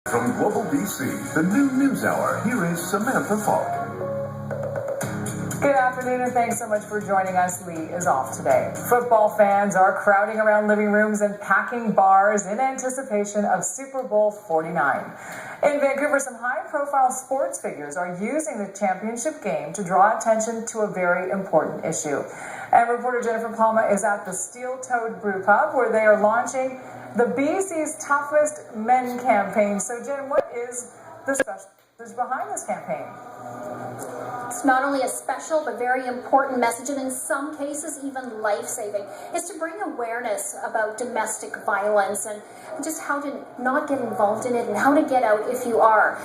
From Global BC, the new news hour, here is Samantha Falk. Good afternoon and thanks so much for joining us. Lee is off today. Football fans are crowding around living rooms and packing bars in anticipation of Super Bowl 49. In Vancouver, some high-profile sports figures are using the championship game to draw attention to a very important issue. And reporter Jennifer Palma is at the Steel-Toed Brew Pub where they are launching the BCs Toughest Men campaign. So Jen, what is the special message behind this campaign? It's not only a special but very important message, and in some cases even life-saving, is to bring awareness about domestic violence and just how to not get involved in it and how to get out if you are.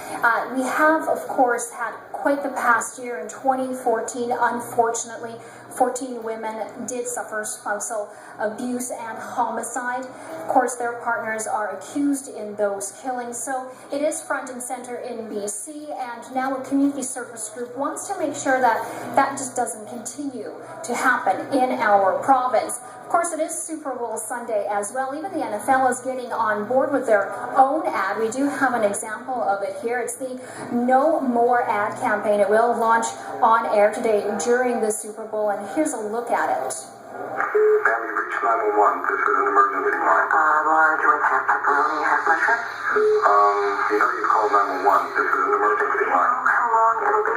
We have, of course, had quite the past year. In 2014, unfortunately, 14 women did suffer spousal abuse and homicide. Of course, their partners are accused in those killings. So it is front and center in BC, and now a community service group wants to make sure that that just doesn't continue to happen in our province. Of course, it is Super Bowl Sunday as well. Even the NFL is getting on board with their own ad. We do have an example of it here. It's the No More ad campaign. It will launch on air today during the Super Bowl, and here's a look at it. Ma'am, you reached 911. This is an emergency line. Laura, do I have pepperoni or mushroom? You know you called 911. This is an emergency line. How long it'll be?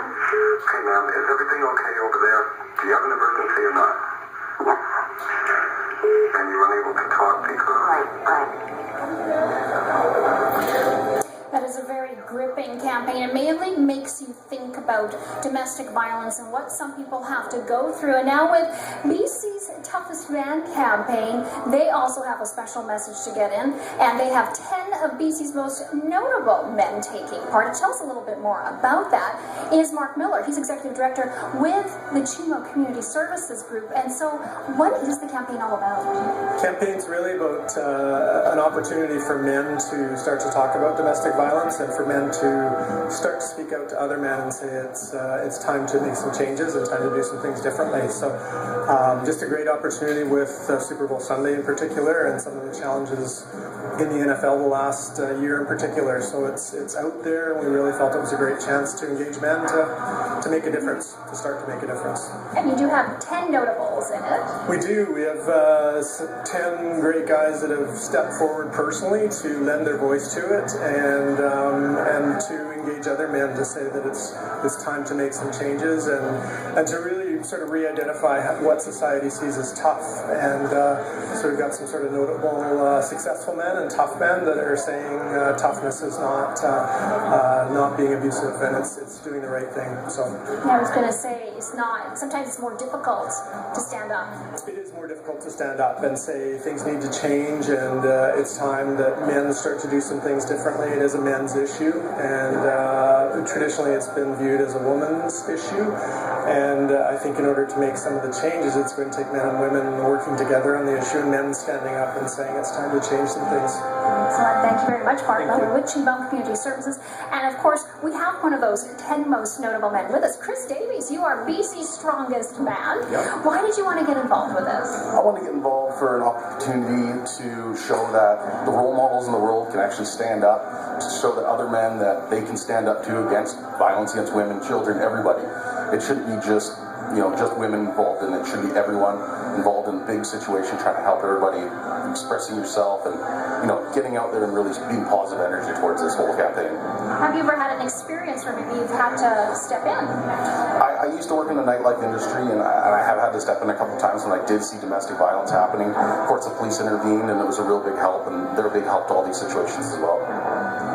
Okay, ma'am, is everything okay over there? Do you have an emergency or not? Yes. And you're unable to talk because... Right. That is a very gripping campaign. It mainly makes you think about domestic violence and what some people have to go through. And now with BC's Toughest Men campaign, they also have a special message to get in. And they have 10 of BC's most notable men taking part. To tell us a little bit more about that is Mark Miller. He's Executive Director with the Chimo Community Services Group. And so what is the campaign all about? Campaign's really about an opportunity for men to start to talk about domestic violence and for men to start to speak out to other men and say it's time to make some changes and time to do some things differently. So just a great opportunity with Super Bowl Sunday in particular and some of the challenges in the NFL the last year in particular. So it's out there, and we really felt it was a great chance to engage men to make a difference, to start to make a difference. And you do have 10 notables in it. We do. We have 10 great guys that have stepped forward personally to lend their voice to it and to engage other men to say that it's time to make some changes and to really sort of re-identify what society sees as tough. And so we've got some sort of notable successful men and tough men that are saying toughness is not being abusive and it's doing the right thing. So I was going to say, it's not. Sometimes it's more difficult to stand up. It is more difficult to stand up and say things need to change, and it's time that men start to do some things differently. It is a men's issue, and traditionally it's been viewed as a woman's issue. And I think in order to make some of the changes, it's going to take men and women working together on the issue, and men standing up and saying it's time to change some things. Excellent. Thank you very much, Mark Miller with Chimo Community Services. And of course, we have one of those 10 most notable men with us. Chris Davies, you are BC's strongest man. Yep. Why did you want to get involved with this? I want to get involved for an opportunity to show that the role models in the world can actually stand up, to show that other men that they can stand up to against violence against women, children, everybody. It shouldn't be just women involved, and it should be everyone involved in a big situation, trying to help everybody, expressing yourself and getting out there and really being positive energy towards this whole campaign. Have you ever had an experience where maybe you've had to step in? I used to work in the nightlife industry, and I have had to step in a couple of times when I did see domestic violence happening. Of course, the police intervened, and it was a real big help, and they're a big help to all these situations as well.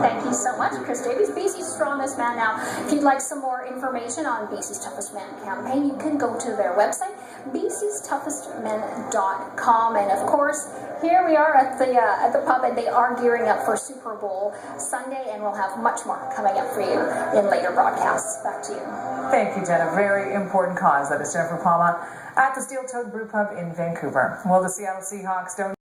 Thank you so much, Chris Davies, BC's strongest man. Now, if you'd like some more information on BC's Toughest Men campaign, you can go to their website, bcstoughestmen.com. And of course, here we are at the pub, and they are gearing up for Super Bowl Sunday, and we'll have much more coming up for you in later broadcasts. Back to you. Thank you, Jen. A very important cause. That is Jennifer Palma at the Steel-Toed Brew Pub in Vancouver. Well, the Seattle Seahawks don't